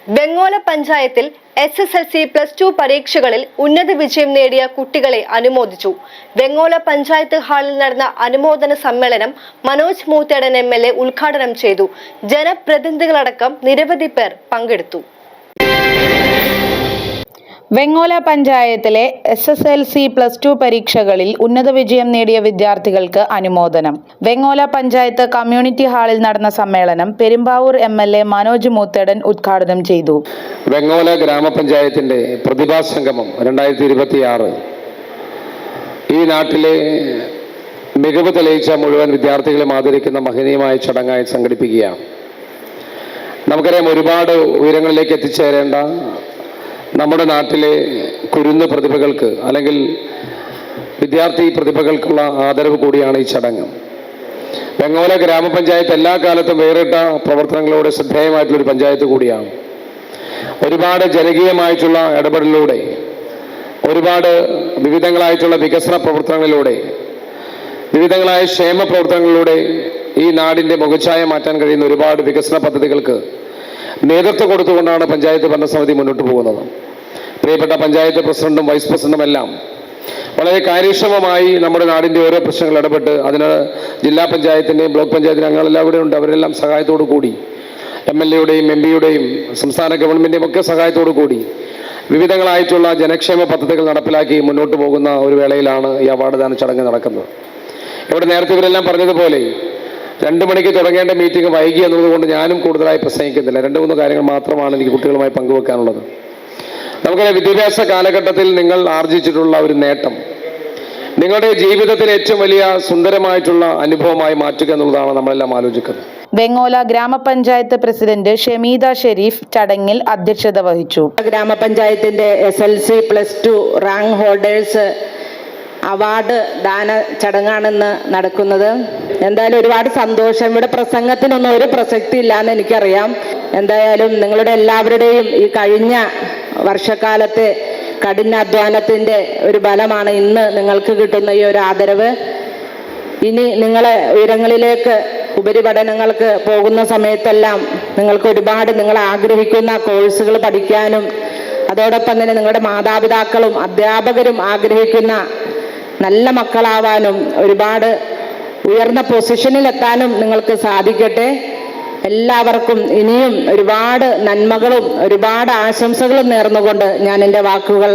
വെങ്ങോല പഞ്ചായത്തിൽ SSLC+2 പരീക്ഷകളിൽ ഉന്നത വിജയം നേടിയ കുട്ടികളെ അനുമോദിച്ചു. വെങ്ങോല പഞ്ചായത്ത് ഹാളിൽ നടന്ന അനുമോദന സമ്മേളനം മനോജ് മൂത്തേടൻ MLA ഉദ്ഘാടനം ചെയ്തു. ജനപ്രതിനിധികളടക്കം നിരവധി പേർ പങ്കെടുത്തു. വെങ്ങോല പഞ്ചായത്തിലെ SSLC+2 പരീക്ഷകളിൽ ഉന്നത വിജയം നേടിയ വിദ്യാർത്ഥികൾക്ക് അനുമോദനം. വെങ്ങോല പഞ്ചായത്ത് കമ്മ്യൂണിറ്റി ഹാളിൽ നടന്ന സമ്മേളനം പെരുമ്പാവൂർ MLA മനോജ് മൂത്തേടൻ ഉദ്ഘാടനം ചെയ്തു. വെങ്ങോല ഗ്രാമപഞ്ചായത്തിന്റെ പ്രതിഭാ സംഗമം 2026 ഈ നാട്ടിലെ മികവ് തെളിയിച്ച മുഴുവൻ വിദ്യാർത്ഥികളെ ആദരിക്കുന്ന മഹനീയമായ ചടങ്ങായി സംഘടിപ്പിക്കുകയാണ്. നമുക്കറിയാം, ഒരുപാട് ഉയരങ്ങളിലേക്ക് എത്തിച്ചേരേണ്ട നമ്മുടെ നാട്ടിലെ കുരുന്ന് പ്രതിഭകൾക്ക് അല്ലെങ്കിൽ വിദ്യാർത്ഥി പ്രതിഭകൾക്കുള്ള ആദരവ് കൂടിയാണ് ഈ ചടങ്ങ്. വെങ്ങോല ഗ്രാമപഞ്ചായത്ത് എല്ലാ കാലത്തും വേറിട്ട പ്രവർത്തനങ്ങളോടെ ശ്രദ്ധേയമായിട്ടുള്ളൊരു പഞ്ചായത്ത് കൂടിയാണ്. ഒരുപാട് ജനകീയമായിട്ടുള്ള ഇടപെടലിലൂടെ, ഒരുപാട് വിവിധങ്ങളായിട്ടുള്ള വികസന പ്രവർത്തനങ്ങളിലൂടെ, വിവിധങ്ങളായ ക്ഷേമ പ്രവർത്തനങ്ങളിലൂടെ ഈ നാടിൻ്റെ മുഖച്ഛായ മാറ്റാൻ കഴിയുന്ന ഒരുപാട് വികസന പദ്ധതികൾക്ക് നേതൃത്വം കൊടുത്തുകൊണ്ടാണ് പഞ്ചായത്ത് ഭരണസമിതി മുന്നോട്ട് പോകുന്നത്. പ്രിയപ്പെട്ട പഞ്ചായത്ത് പ്രസിഡന്റും വൈസ് പ്രസിഡന്റും എല്ലാം വളരെ കാര്യക്ഷമമായി നമ്മുടെ നാടിൻ്റെ ഓരോ പ്രശ്നങ്ങൾ ഇടപെട്ട് അതിന് ജില്ലാ പഞ്ചായത്തിൻ്റെയും ബ്ലോക്ക് പഞ്ചായത്തിൻ്റെ അംഗങ്ങളെല്ലാം ഇവിടെ ഉണ്ട്. അവരെല്ലാം സഹായത്തോടു കൂടി MLAയുടെയും MP യുടെയും സംസ്ഥാന ഗവൺമെൻറ്റിൻ്റെയും ഒക്കെ സഹായത്തോടു കൂടി വിവിധങ്ങളായിട്ടുള്ള ജനക്ഷേമ പദ്ധതികൾ നടപ്പിലാക്കി മുന്നോട്ട് പോകുന്ന ഒരു വേളയിലാണ് ഈ അവാർഡ് ദാന ചടങ്ങ് നടക്കുന്നത്. ഇവിടെ നേരത്തെ ഇവരെല്ലാം പറഞ്ഞതുപോലെ 2 മണിക്ക് തുടങ്ങേണ്ട മീറ്റിംഗ് വൈകി എന്നതുകൊണ്ട് ഞാനും കൂടുതലായി പ്രസംഗിക്കുന്നില്ല. 2-3 കാര്യങ്ങൾ മാത്രമാണ് എനിക്ക് കുട്ടികളുമായി പങ്കുവെക്കാനുള്ളത്. നമുക്കറിയാം, വിദ്യാഭ്യാസ കാലഘട്ടത്തിൽ നിങ്ങൾ ആർജിച്ചിട്ടുള്ള ഒരു നേട്ടം നിങ്ങളുടെ ജീവിതത്തിലെ ഏറ്റവും വലിയ സുന്ദരമായിട്ടുള്ള അനുഭവമായി മാറ്റുക എന്നുള്ളതാണ് നമ്മളെല്ലാം ആലോചിക്കുന്നത്. വെങ്ങോല ഗ്രാമപഞ്ചായത്ത് പ്രസിഡന്റ് ഷമീദ ഷെരീഫ് ചടങ്ങിൽ അധ്യക്ഷത വഹിച്ചു. ഗ്രാമപഞ്ചായത്തിന്റെ SSLC+2 റാങ്ക് ഹോൾഡേഴ്സ് അവാർഡ് ദാന ചടങ്ങാണെന്ന് നടക്കുന്നത്. എന്തായാലും ഒരുപാട് സന്തോഷം. ഇവിടെ പ്രസംഗത്തിനൊന്നും ഒരു പ്രസക്തി ഇല്ലാന്ന് എനിക്കറിയാം. എന്തായാലും നിങ്ങളുടെ എല്ലാവരുടെയും ഈ കഴിഞ്ഞ വർഷക്കാലത്തെ കഠിനാധ്വാനത്തിൻ്റെ ഒരു ഫലമാണ് ഇന്ന് നിങ്ങൾക്ക് കിട്ടുന്ന ഈ ഒരു ആദരവ്. ഇനി നിങ്ങളെ ഉയരങ്ങളിലേക്ക് ഉപരിപഠനങ്ങൾക്ക് പോകുന്ന സമയത്തെല്ലാം നിങ്ങൾക്ക് ഒരുപാട് നിങ്ങൾ ആഗ്രഹിക്കുന്ന കോഴ്സുകൾ പഠിക്കാനും അതോടൊപ്പം തന്നെ നിങ്ങളുടെ മാതാപിതാക്കളും അധ്യാപകരും ആഗ്രഹിക്കുന്ന നല്ല മക്കളാവാനും ഒരുപാട് ഉയർന്ന പൊസിഷനിലെത്താനും നിങ്ങൾക്ക് സാധിക്കട്ടെ. എല്ലാവർക്കും ഇനിയും ഒരുപാട് നന്മകളും ഒരുപാട് ആശംസകളും നേർന്നുകൊണ്ട് ഞാൻ എൻ്റെ വാക്കുകൾ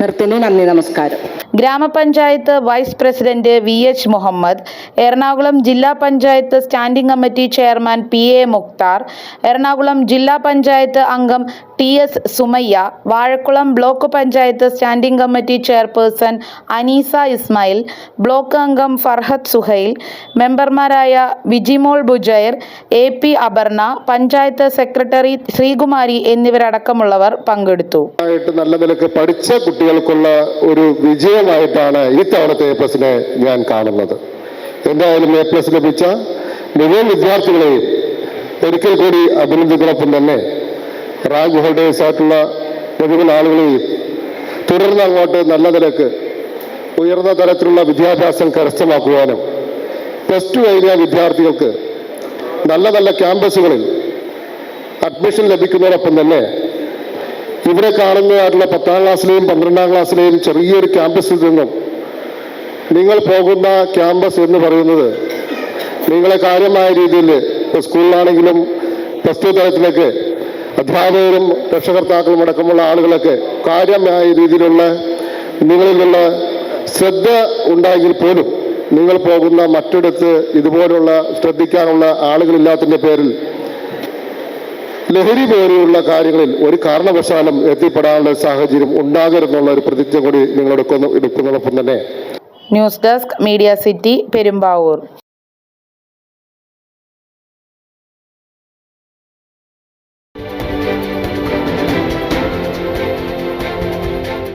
നിർത്തുന്നു. നന്ദി, നമസ്കാരം. Grama panchayat vice president VH Muhammad, Ernakulam ജില്ലാ panchayat standing committee chairman PA Mukthar, Ernakulam ജില്ലാ പഞ്ചായത്ത് അംഗം TS Sumayya, Vazhakkulam block panchayat standing committee chairperson Aneesa Ismail, block അംഗം ഫർഹത്ത് സുഹൈൽ, മെമ്പർമാരായ വിജിമോൾ ബുജൈർ, AP അപർണ, പഞ്ചായത്ത് സെക്രട്ടറി ശ്രീകുമാരി എന്നിവരടക്കമുള്ളവർ പങ്കെടുത്തു. നല്ല നിലക്ക് പഠിച്ച കുട്ടികൾക്കുള്ള ഒരു വിജയമായിട്ടാണ് ഇത്തവണത്തെ A+ ഞാൻ കാണുന്നത്. എന്തായാലും A+ ലഭിച്ച മുഴുവൻ വിദ്യാർത്ഥികളെയും ഒരിക്കൽ കൂടി അഭിനന്ദിക്കുന്നതിനൊപ്പം തന്നെ റാങ്ക് ഹോൾഡേഴ്സ് ആയിട്ടുള്ള മുഴുവൻ ആളുകളെയും തുടർന്ന് അങ്ങോട്ട് നല്ല നിലക്ക് ഉയർന്ന തലത്തിലുള്ള വിദ്യാഭ്യാസം കരസ്ഥമാക്കുവാനും +2 കഴിഞ്ഞ വിദ്യാർത്ഥികൾക്ക് നല്ല നല്ല ക്യാമ്പസുകളിൽ അഡ്മിഷൻ ലഭിക്കുന്നതോടൊപ്പം തന്നെ ഇവിടെ കാണുന്നതായിട്ടുള്ള 10ാം ക്ലാസ്സിലെയും 12ാം ക്ലാസ്സിലെയും ചെറിയൊരു ക്യാമ്പസിൽ നിന്നും നിങ്ങൾ പോകുന്ന ക്യാമ്പസ് എന്ന് പറയുന്നത് നിങ്ങളെ കാര്യമായ രീതിയിൽ ഇപ്പോൾ സ്കൂളിലാണെങ്കിലും +2 തലത്തിലേക്ക് അധ്യാപകരും രക്ഷകർത്താക്കളും അടക്കമുള്ള ആളുകളൊക്കെ കാര്യമായ രീതിയിലുള്ള നിങ്ങളിലുള്ള ശ്രദ്ധ ഉണ്ടായെങ്കിൽ പോലും നിങ്ങൾ പോകുന്ന മറ്റിടത്ത് ഇതുപോലുള്ള ശ്രദ്ധിക്കാനുള്ള ആളുകളില്ലാത്തതിൻ്റെ പേരിൽ ലഹരി പോലെയുള്ള കാര്യങ്ങളിൽ ഒരു കാരണവശാലും എത്തിപ്പെടാനുള്ള സാഹചര്യം ഉണ്ടാകരുതെന്നുള്ള ഒരു പ്രതിജ്ഞ കൂടി നിങ്ങൾ എടുക്കുന്നതോടൊപ്പം തന്നെ. News desk media city, Perumbavoor.